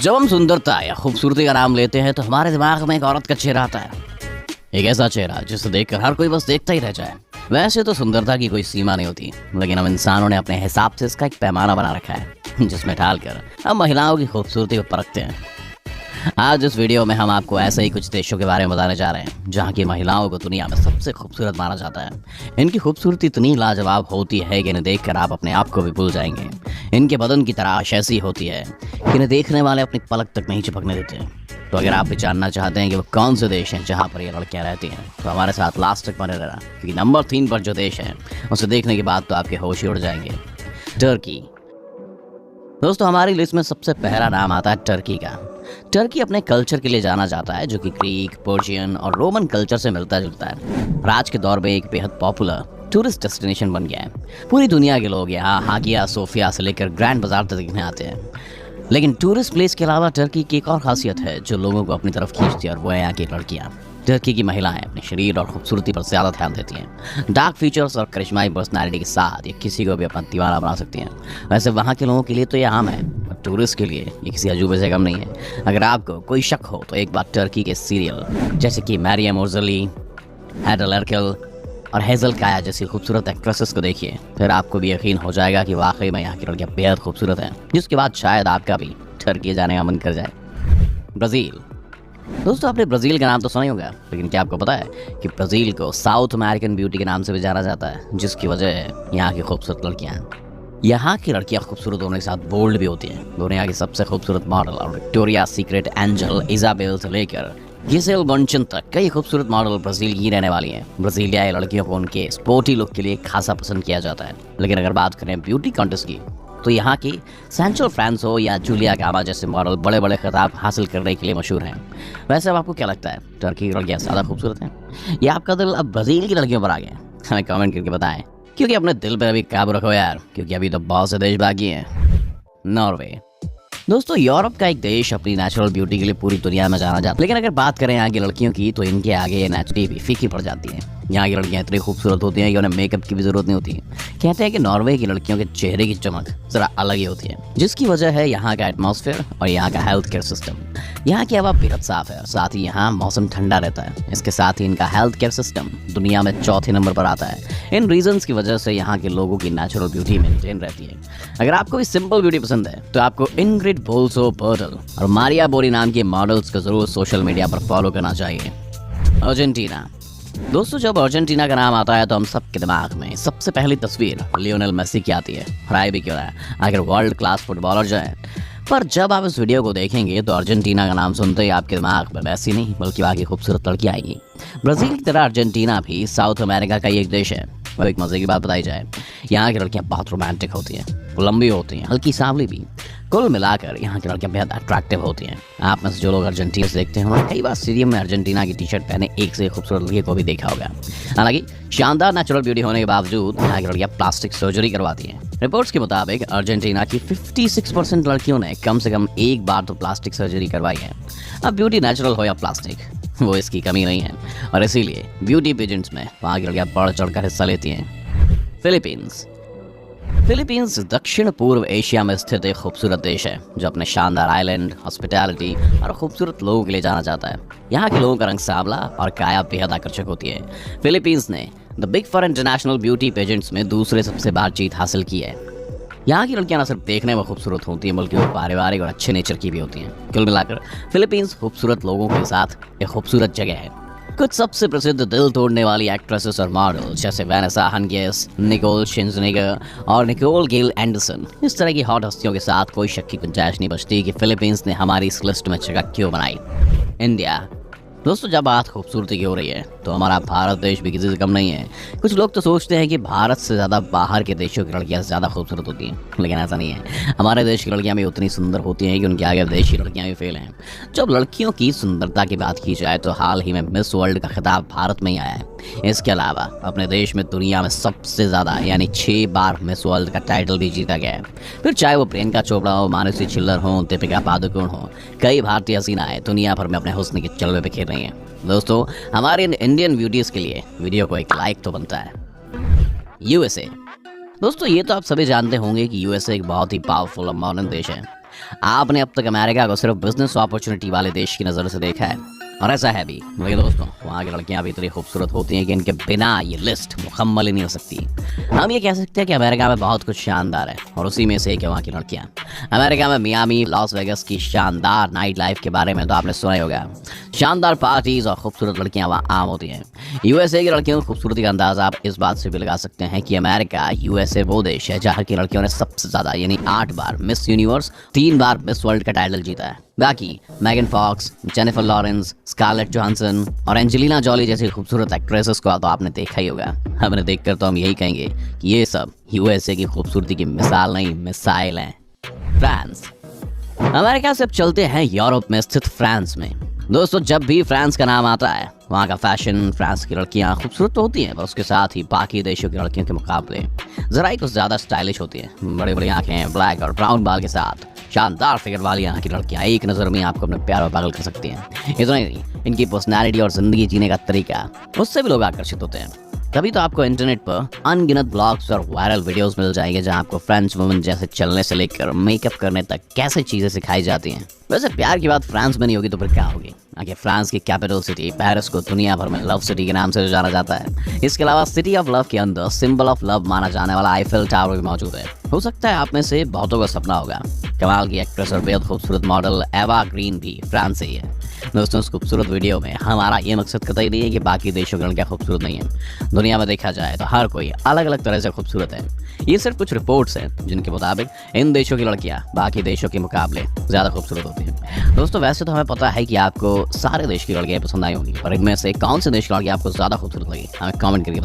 जब हम सुंदरता या खूबसूरती का नाम लेते हैं तो हमारे दिमाग में एक औरत का चेहरा आता है। एक ऐसा चेहरा जिसे देखकर हर कोई बस देखता ही रह जाए। वैसे तो सुंदरता की कोई सीमा नहीं होती, लेकिन हम इंसानों ने अपने हिसाब से इसका एक पैमाना बना रखा है जिसमें ढालकर हम महिलाओं की खूबसूरती को परखते हैं। आज इस वीडियो में हम आपको ऐसे ही कुछ देशों के बारे में बताने जा रहे हैं जहाँ की महिलाओं को दुनिया में सबसे खूबसूरत माना जाता है। इनकी खूबसूरती इतनी लाजवाब होती है कि इन्हें देखकर आप अपने आप को भी भूल जाएंगे। इनके बदन की तराश ऐसी होती है कि इन्हें देखने वाले अपनी पलक तक नहीं चिपकने देते। तो अगर आप भी जानना चाहते हैं कि वो कौन से देश हैं जहाँ पर ये लड़कियाँ रहती हैं, तो हमारे साथ लास्ट तक बने रहना, क्योंकि नंबर 3 पर जो देश है उसे देखने के बाद तो आपके होश ही उड़ जाएंगे। टर्की। दोस्तों, हमारी लिस्ट में सबसे पहला नाम आता है टर्की का। टर्की अपने कल्चर के लिए जाना जाता है जो कि ग्रीक, पर्शियन और रोमन कल्चर से मिलता जुलता है। आज के दौर में एक बेहद पॉपुलर टूरिस्ट डेस्टिनेशन बन गया है। पूरी दुनिया के लोग यहाँ हागिया सोफिया से लेकर ग्रैंड बाजार तक देखने आते हैं। लेकिन टूरिस्ट प्लेस के अलावा टर्की की एक और खासियत है जो लोगों को अपनी तरफ खींचती है, और वो है यहाँ की लड़कियाँ। टर्की की महिलाएं अपने शरीर और खूबसूरती पर ज़्यादा ध्यान देती हैं। डार्क फीचर्स और करिश्माई पर्सनैलिटी के साथ ये किसी को भी अपना दीवाना बना सकती हैं। वैसे वहाँ के लोगों के लिए तो ये आम है, पर टूरिस्ट के लिए ये किसी अजूबे से कम नहीं है। अगर आपको कोई शक हो तो एक बार टर्की के सीरियल जैसे कि मैरियम ओर्जली, हैडल एरकल और हेजल काया जैसी खूबसूरत एक्ट्रेसेस को देखिए, फिर आपको भी यकीन हो जाएगा कि वाकई में यहाँ की लड़कियाँ बेहद खूबसूरत हैं, जिसके बाद शायद आपका भी टर्की जाने का मन कर जाए। ब्राज़ील। दोस्तों, आपने ब्राज़ील का नाम तो सुना ही होगा, लेकिन क्या आपको पता है कि ब्राज़ील को साउथ अमेरिकन ब्यूटी के नाम से भी जाना जाता है, जिसकी वजह है यहाँ की खूबसूरत लड़कियाँ। यहाँ की लड़कियाँ खूबसूरत होने के साथ बोल्ड भी होती हैं। दुनिया की सबसे खूबसूरत मॉडल और विक्टोरिया सीक्रेट एंजल इजाबेल से लेकर गिसेल बंचन तक कई खूबसूरत मॉडल ब्राज़ील की रहने वाली हैं। ब्राज़ीलियाई लड़कियों को उनके स्पोर्टी लुक के लिए खासा पसंद किया जाता है। लेकिन अगर बात करें ब्यूटी कॉन्टेस्ट की, तो यहाँ की सैंचो फ्रांसो या जूलिया गामा जैसे मॉडल बड़े बड़े खिताब हासिल करने के लिए मशहूर हैं। वैसे अब आपको क्या लगता है, टर्की की लड़कियाँ ज़्यादा खूबसूरत हैं या आपका दिल अब ब्राज़ील की लड़कियों पर आ गया? हमें कमेंट करके बताएं, क्योंकि अपने दिल पर अभी काबू रखो यार, क्योंकि अभी तो बहुत से देश बाकी हैं। नॉर्वे। दोस्तों, यूरोप का एक देश अपनी नेचुरल ब्यूटी के लिए पूरी दुनिया में जाना जाता है, लेकिन अगर बात करें यहाँ की लड़कियों की तो इनके आगे ये नेचुरली भी फीकी पड़ जाती हैं। यहाँ की लड़कियाँ इतनी खूबसूरत होती हैं कि उन्हें मेकअप की भी जरूरत नहीं होती। कहते हैं कि नॉर्वे की लड़कियों के चेहरे की चमक जरा अलग ही होती है, जिसकी वजह है यहाँ का एटमॉस्फेयर और यहाँ का हेल्थ केयर सिस्टम। यहाँ की हवा बेहद साफ है और साथ ही यहाँ मौसम ठंडा रहता है। इसके साथ ही इनका हेल्थ केयर सिस्टम दुनिया में चौथे नंबर पर आता है। इन रीजंस की वजह से यहाँ के लोगों की नेचुरल ब्यूटी मेंटेन रहती है। अगर आपको भी सिंपल ब्यूटी पसंद है तो आपको इंग्रिड बोल्सो बर्टल और मारिया बोरी नाम के मॉडल्स को जरूर सोशल मीडिया पर फॉलो करना चाहिए। अर्जेंटीना। दोस्तों, जब अर्जेंटीना का नाम आता है तो हम सबके दिमाग में सबसे पहली तस्वीर लियोनेल मेसी की आती है। फ्राई भी क्यों है, आखिर वर्ल्ड क्लास फुटबॉलर जो है। पर जब आप इस वीडियो को देखेंगे तो अर्जेंटीना का नाम सुनते ही आपके दिमाग में मेसी नहीं बल्कि बाकी खूबसूरत लड़की आएगी। ब्राज़ील की तरह अर्जेंटीना भी साउथ अमेरिका का ही एक देश है। और एक मजे की बात बताई जाए, यहाँ की लड़कियाँ बहुत रोमांटिक होती हैं, लंबी होती हैं, हल्की सांवली भी। कुल मिलाकर यहाँ की लड़कियाँ बेहद अट्रैक्टिव होती हैं। आप में से जो लोग अर्जेंटीना से देखते हैं, उन्होंने कई बार स्टेडियम में अर्जेंटीना की टी शर्ट पहने एक से खूबसूरत लड़की को भी देखा होगा। हालांकि शानदार नेचुरल ब्यूटी होने के बावजूद यहाँ की लड़कियाँ प्लास्टिक सर्जरी करवाती हैं। रिपोर्ट्स के मुताबिक अर्जेंटीना की 56% लड़कियों ने कम से कम एक बार तो प्लास्टिक सर्जरी करवाई है। अब ब्यूटी नेचुरल हो या प्लास्टिक, वो इसकी कमी नहीं है, और इसीलिए ब्यूटी पेजेंट्स में वहाँ की लड़कियाँ बढ़ चढ़कर हिस्सा लेती हैं। फिलीपींस। फिलीपींस दक्षिण पूर्व एशिया में स्थित एक खूबसूरत देश है जो अपने शानदार आइलैंड, हॉस्पिटैलिटी और खूबसूरत लोगों के लिए जाना जाता है। यहाँ के लोगों का रंग सांवला और काया बेहद आकर्षक होती है। फिलीपींस ने the big 4 international beauty pageants में दूसरे सबसे बड़ी जीत हासिल की है। यहाँ की लड़कियाँ न सिर्फ देखने में खूबसूरत होती हैं बल्कि वो पारिवारिक और अच्छे नेचर की भी होती हैं। कुल मिलाकर फिलीपींस खूबसूरत लोगों के साथ एक खूबसूरत जगह है। कुछ सबसे प्रसिद्ध दिल तोड़ने वाली एक्ट्रेसेस और मॉडल जैसे वैनेसा हडजिस, निकोल शिंजनेगर और निकोल गेल एंडरसन, इस तरह की हॉट हस्तियों के साथ कोई शक की गुंजाइश नहीं बचती कि फिलीपींस ने हमारी इस लिस्ट में जगह क्यों बनाई। इंडिया। दोस्तों, जब बात खूबसूरती की हो रही है तो हमारा भारत देश भी किसी से कम नहीं है। कुछ लोग तो सोचते हैं कि भारत से ज़्यादा बाहर के देशों की लड़कियाँ ज़्यादा खूबसूरत होती हैं, लेकिन ऐसा नहीं है। हमारे देश की लड़कियाँ भी उतनी सुंदर होती हैं कि उनके आगे विदेशी लड़कियाँ भी फेल हैं। जब लड़कियों की सुंदरता की बात की जाए तो हाल ही में मिस वर्ल्ड का खिताब भारत में ही आया है। इसके अलावा अपने देश में दुनिया में सबसे ज़्यादा यानी 6 बार मिस वर्ल्ड का टाइटल भी जीता गया है। फिर चाहे वो प्रियंका चोपड़ा हो, मानसी छिल्लर हो, दीपिका पादुकोण हो, कई भारतीय हसीनाएं दुनिया भर में अपने हुस्न के जलवे बिखेर रही हैं। दोस्तों, हमारे इंडियन ब्यूटीज़ के लिए वीडियो को एक लाइक तो बनता है। यूएसए। दोस्तों, ये तो आप सभी जानते होंगे कि यूएसए एक बहुत ही पावरफुल और मॉडर्न देश है। आपने अब तक अमेरिका को सिर्फ बिजनेस अपॉर्चुनिटी वाले देश की नज़र से देखा है, और ऐसा है भी। लेकिन दोस्तों, वहाँ की लड़कियाँ भी इतनी खूबसूरत होती हैं कि इनके बिना ये लिस्ट मुकम्मल ही नहीं हो सकती। हम ये कह सकते हैं कि अमेरिका में बहुत कुछ शानदार है, और उसी में से एक है वहाँ की लड़कियाँ। अमेरिका में मियामी, लॉस वेगस की शानदार नाइट लाइफ के बारे में तो आपने सुना ही होगा। शानदार पार्टीज और खूबसूरत लड़कियाँ वहाँ आम होती हैं। यूएसए की लड़कियों की खूबसूरती का अंदाजा आप इस बात से भी लगा सकते हैं कि अमेरिका यूएसए वो देश है जहाँ की लड़कियों ने सबसे ज़्यादा यानी 8 बार मिस यूनिवर्स, 3 बार मिस वर्ल्ड का टाइटल जीता है। बाकी Megan Fox, Jennifer Lawrence, Scarlett Johansson और एंजेलिना जॉली जैसी खूबसूरत एक्ट्रेसेस को तो आपने देखा ही होगा। हमने देखकर तो हम यही कहेंगे कि ये सब यूएसए की खूबसूरती की मिसाल नहीं, मिसाइल हैं। फ्रांस। अमेरिका से अब चलते हैं यूरोप में स्थित फ्रांस में। दोस्तों, जब भी फ्रांस का नाम आता है, वहाँ का फैशन, फ्रांस की लड़कियाँ खूबसूरत तो होती हैं, पर उसके साथ ही बाकी देशों की लड़कियों के मुकाबले ज़रा ही कुछ ज़्यादा स्टाइलिश होती हैं। बड़ी बड़ी आंखें, ब्लैक और ब्राउन बाल के साथ शानदार फिगर वाली यहाँ की लड़कियाँ एक नज़र में आपको अपने प्यार में पागल कर सकती हैं। इतना ही नहीं, इनकी पर्सनैलिटी और ज़िंदगी जीने का तरीका, उससे भी लोग आकर्षित होते हैं। तभी तो आपको इंटरनेट पर अनगिनत ब्लॉग्स और वायरल वीडियोस मिल जाएंगे जहां आपको फ्रेंच वुमेन जैसे चलने से लेकर मेकअप करने तक कैसे चीज़ें सिखाई जाती हैं। वैसे प्यार की बात फ्रांस में नहीं होगी तो फिर क्या होगी? आगे फ्रांस की कैपिटल सिटी पेरिस को दुनिया भर में लव सिटी के नाम से जाना जाता है। इसके अलावा सिटी ऑफ लव के अंदर सिंबल ऑफ लव माना जाने वाला आईफेल टावर भी मौजूद है। हो सकता है आप में से बहुतों का सपना होगा। कमाल की एक्ट्रेस और बेहद खूबसूरत मॉडल एवा ग्रीन भी फ्रांस से ही है। दोस्तों, इस खूबसूरत वीडियो में हमारा ये मकसद कतई नहीं है कि बाकी देशों की लड़कियां खूबसूरत नहीं है। दुनिया में देखा जाए तो हर कोई अलग अलग तरह से खूबसूरत है। ये सिर्फ कुछ रिपोर्ट्स हैं जिनके मुताबिक इन देशों की लड़कियां बाकी देशों के मुकाबले ज़्यादा खूबसूरत होती हैं। दोस्तों, वैसे तो हमें पता है कि आपको सारे देश की लड़कियां पसंद आई होंगी, पर इनमें से कौन से देश की लड़की आपको ज़्यादा खूबसूरत लगी, हमें कमेंट करके